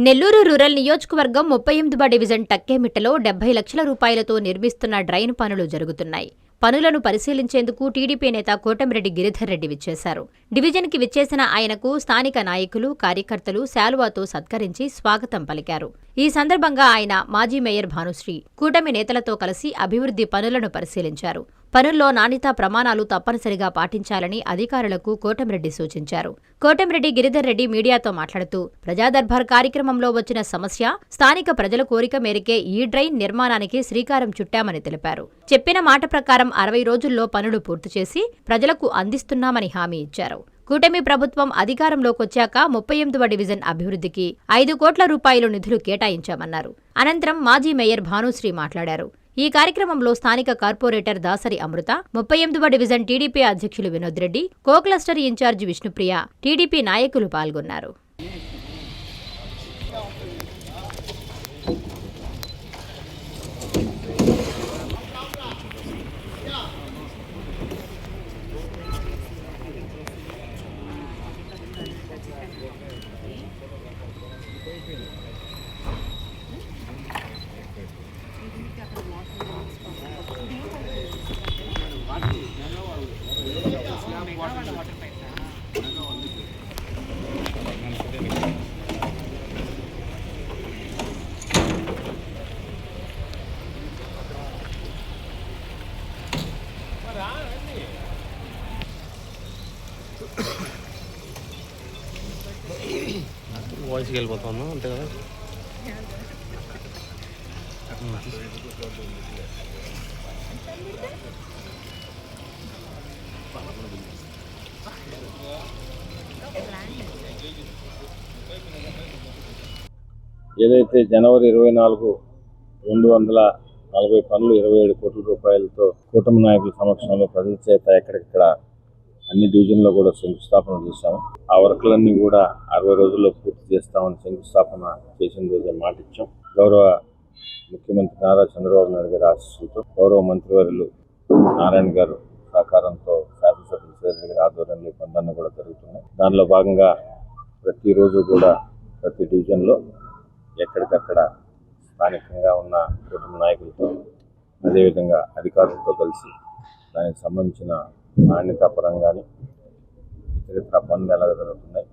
Nellore rural నియోజకవర్గం 38వ division టక్కేమిట్టలో 70 లక్షల రూపాయలతో నిర్మిస్తున్న డ్రైన్ పనులు జరుగుతున్నాయి. పనులను పరిశీలించేందుకు టీడీపీ నేత కోటమిరెడ్డి గిరిధర్ రెడ్డి విచ్చేశారు. డివిజన్కి విచ్చేసిన ఆయనకు స్థానిక నాయకులు, కార్యకర్తలు శాలువాతో సత్కరించి స్వాగతం పలికారు. ఈ సందర్భంగా ఆయన మాజీ మేయర్ భానుశ్రీ, కూటమి నేతలతో కలిసి అభివృద్ధి పనులను పరిశీలించారు. పనుల్లో నాణ్యతా ప్రమాణాలు తప్పనిసరిగా పాటించాలని అధికారులకు కోటమిరెడ్డి సూచించారు. కోటమిరెడ్డి గిరిధర్ రెడ్డి మీడియాతో మాట్లాడుతూ, ప్రజాదర్బార్ కార్యక్రమంలో వచ్చిన సమస్య, స్థానిక ప్రజల కోరిక మేరకే ఈ డ్రైన్ నిర్మాణానికి శ్రీకారం చుట్టామని తెలిపారు. చెప్పిన మాట ప్రకారం 60 రోజుల్లో పనులు పూర్తి చేసి ప్రజలకు అందిస్తున్నామని హామీ ఇచ్చారు. కూటమి ప్రభుత్వం అధికారంలోకొచ్చాక 38వ డివిజన్ అభివృద్ధికి 5 కోట్ల రూపాయలు నిధులు కేటాయించామన్నారు. అనంతరం మాజీ మేయర్ భానుశ్రీ మాట్లాడారు. ఈ కార్యక్రమంలో స్థానిక కార్పొరేటర్ దాసరి అమృత, 38వ డివిజన్ టీడీపీ అధ్యక్షులు వినోద్ రెడ్డి, కో క్లస్టర్ ఇన్ఛార్జి విష్ణుప్రియ, టీడీపీ నాయకులు పాల్గొన్నారు. వాయిస్కి వెళ్ళిపోతాను అంతే కదా. ఏదైతే జనవరి 24 240 పనులు 27 కోట్ల రూపాయలతో కూటమి నాయకుల సమక్షంలో ప్రజల చేత ఎక్కడిక్కడ అన్ని డివిజన్లో కూడా శంకుస్థాపన చేశాము. ఆ వర్క్లన్నీ కూడా 60 రోజుల్లో పూర్తి చేస్తామని శంకుస్థాపన చేసిన రోజే మాట ఇచ్చాం. గౌరవ ముఖ్యమంత్రి నారా చంద్రబాబు నాయుడు గారి ఆశీస్సులతో, గౌరవ మంత్రివర్యులు నారాయణ గారు సహకారంతో, శాసనసభ్యులు శ్రీధర్ గారి ఆధ్వర్యంలో పనులన్నీ కూడా జరుగుతున్నాయి. దానిలో భాగంగా ప్రతిరోజు కూడా ప్రతి డివిజన్లో ఎక్కడికక్కడ స్థానికంగా ఉన్న కూటమి నాయకులతో, అదేవిధంగా అధికారులతో కలిసి దానికి సంబంధించిన నాణ్యతా పరంగాని ఇతర పనులు ఎలాగ జరుగుతున్నాయి,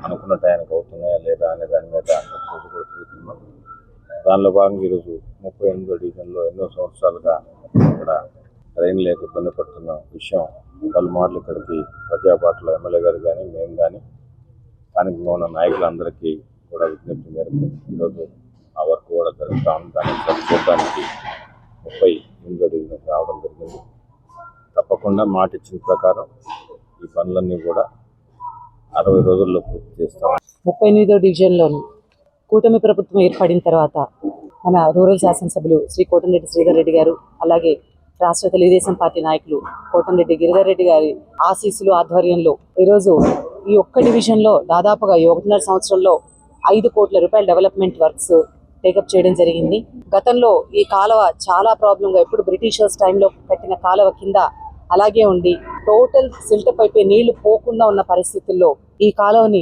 అనుకున్న టైంకి అవుతున్నాయా లేదా అనే దాని మీద రోజు కూడా తిరుగుతున్నాం. దానిలో భాగంగా ఈరోజు 38వ డివిజన్లో ఎన్నో సంవత్సరాలుగా ఇక్కడ ట్రైన్ లేక ఇబ్బంది పడుతున్న విషయం పలుమార్లు ఇక్కడికి ప్రజాపాటలో ఎమ్మెల్యే గారు కానీ మేము కానీ స్థానికంగా ఉన్న నాయకులందరికీ కూడా విజ్ఞప్తి మేరకు ఈరోజు ఆ వర్క్ కూడా జరుగుతూ ఉంది. దాన్ని చూడడానికి 38వ డివిజన్కి రావడం జరిగింది. తప్పకుండా మాట ఇచ్చిన ప్రకారం ఈ పనులన్నీ కూడా 60 రోజుల్లో పూర్తి చేస్తాం. 38వ డివిజన్లోని కూటమి ప్రభుత్వం ఏర్పడిన తర్వాత మన రూరల్ శాసనసభ్యులు శ్రీ కోటమిరెడ్డి శ్రీధర్ రెడ్డి గారు, అలాగే రాష్ట్ర తెలుగుదేశం పార్టీ నాయకులు కోటమిరెడ్డి గిరిధర్ రెడ్డి గారి ఆశీస్సులు ఆధ్వర్యంలో ఈరోజు ఈ ఒక్క డివిజన్లో దాదాపుగా 1.5 సంవత్సరంలో 5 కోట్ల రూపాయల డెవలప్మెంట్ వర్క్స్ టేకప్ చేయడం జరిగింది. గతంలో ఈ కాలువ చాలా ప్రాబ్లంగా, ఎప్పుడు బ్రిటిషర్స్ టైంలో కట్టిన కాలువ కింద అలాగే ఉండి టోటల్ సిల్టప్ అయిపోయి నీళ్లు పోకుండా ఉన్న పరిస్థితుల్లో ఈ కాలువని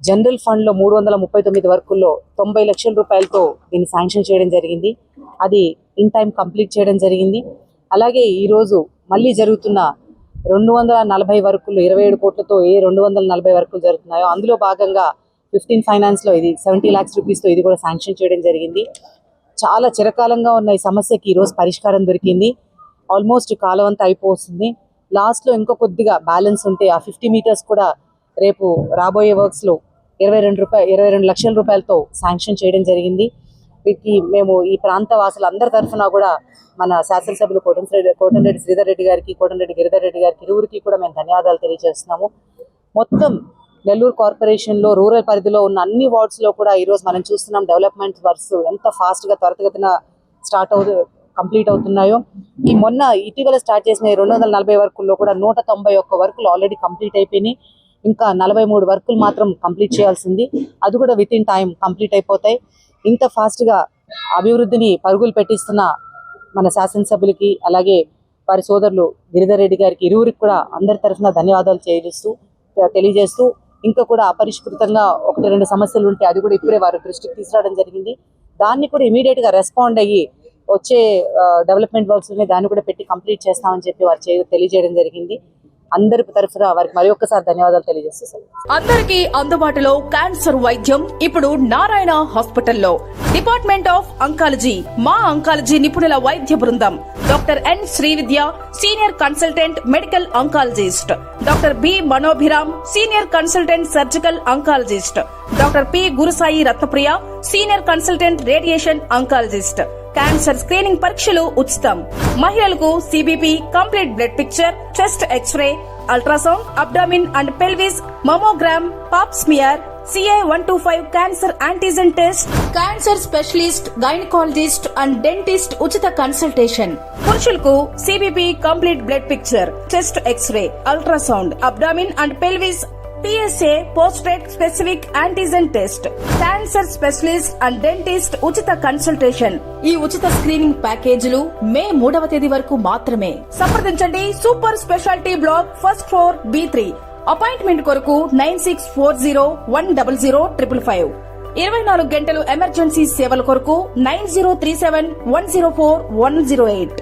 జనరల్ ఫండ్లో 339 వర్కుల్లో 90 లక్షల రూపాయలతో దీన్ని శాంక్షన్ చేయడం జరిగింది. అది ఇన్ టైం కంప్లీట్ చేయడం జరిగింది. అలాగే ఈరోజు మళ్ళీ జరుగుతున్న 240 వర్కులు 27 కోట్లతో 240 వర్కులు జరుగుతున్నాయో అందులో భాగంగా 15 ఫైనాన్స్లో ఇది 70 lakhs రూపీస్తో ఇది కూడా శాంక్షన్ చేయడం జరిగింది. చాలా చిరకాలంగా ఉన్న ఈ సమస్యకి ఈరోజు పరిష్కారం దొరికింది. ఆల్మోస్ట్ కాలం అంతా అయిపోతుంది. లాస్ట్లో ఇంకో కొద్దిగా బ్యాలెన్స్ ఉంటే ఆ 50 మీటర్స్ కూడా రేపు రాబోయే వర్క్స్లో 22 లక్షల రూపాయలతో శాంక్షన్ చేయడం జరిగింది. వీటికి మేము ఈ ప్రాంత వాసులు అందరి తరఫున కూడా మన శాసనసభ్యులు కోటమిరెడ్డి శ్రీధర్ రెడ్డి గారికి, కోటమిరెడ్డి గిరిధర్ రెడ్డి గారికి ఇరువురికి కూడా మేము ధన్యవాదాలు తెలియజేస్తున్నాము. మొత్తం నెల్లూరు కార్పొరేషన్లో రూరల్ పరిధిలో ఉన్న అన్ని వార్డ్స్లో కూడా ఈరోజు మనం చూస్తున్నాం డెవలప్మెంట్ వర్క్స్ ఎంత ఫాస్ట్గా త్వరితగతిన కంప్లీట్ అవుతున్నాయో. ఈ మొన్న ఇటీవల స్టార్ట్ చేసిన 240 వర్కుల్లో కూడా 191 వర్కులు ఆల్రెడీ కంప్లీట్ అయిపోయినాయి. ఇంకా 43 వర్కులు మాత్రం కంప్లీట్ చేయాల్సింది. అది కూడా విత్ ఇన్ టైం కంప్లీట్ అయిపోతాయి. ఇంత ఫాస్ట్గా అభివృద్ధిని పరుగులు పెట్టిస్తున్న మన శాసనసభ్యులకి, అలాగే వారి సోదరులు గిరిధర్ రెడ్డి గారికి ఇరువురికి కూడా అందరి తరఫున ధన్యవాదాలు తెలియజేస్తూ ఇంకా కూడా అపరిష్కృతంగా 1-2 సమస్యలు ఉంటే అది కూడా ఇప్పుడే వారు దృష్టికి తీసుకురావడం జరిగింది. దాన్ని కూడా ఇమీడియట్ గా రెస్పాండ్ అయ్యి వచ్చే డెవలప్మెంట్ వర్క్స్ దాన్ని కూడా పెట్టి కంప్లీట్ చేస్తామని చెప్పి వారు తెలియజేయడం జరిగింది. అందరి తరఫున వారికి మరి ఒక్కసారి ధన్యవాదాలు తెలియజేస్తాను. అందరికీ అందుబాటులో క్యాన్సర్ వైద్యం ఇప్పుడు నారాయణ హాస్పిటల్లో. డిపార్ట్మెంట్ ఆఫ్ అంకాలజీ, మా అంకాలజీ నిపుణుల వైద్య బృందం. Doctor N Srividya, senior consultant medical oncologist. Doctor B Manobhiram, senior consultant surgical oncologist. Doctor P Gurusai Ratnapriya, senior consultant radiation oncologist. Cancer screening పరీక్షలు ఉచితం. మహిళలకు CBP, complete blood picture, chest x-ray, ultrasound, abdomen and pelvis, mammogram, pap smear, CA-125 cancer antigen test, cancer specialist, gynaecologist and dentist ఉచిత consultation. పురుషులకు CBP, complete blood picture, chest x-ray, ultrasound, abdomen and pelvis, PSA పోస్ట్రేట్ specific antigen test, cancer specialist and dentist ఉచిత consultation. ఈ ఉచిత screening ప్యాకేజీలు మే 3వ తేదీ వరకు మాత్రమే. సంప్రదించండి super speciality block, first floor, B3. Appointment కొరకు 9640100555. 24 గంటలు ఎమర్జెన్సీ సేవల కొరకు 9037104108.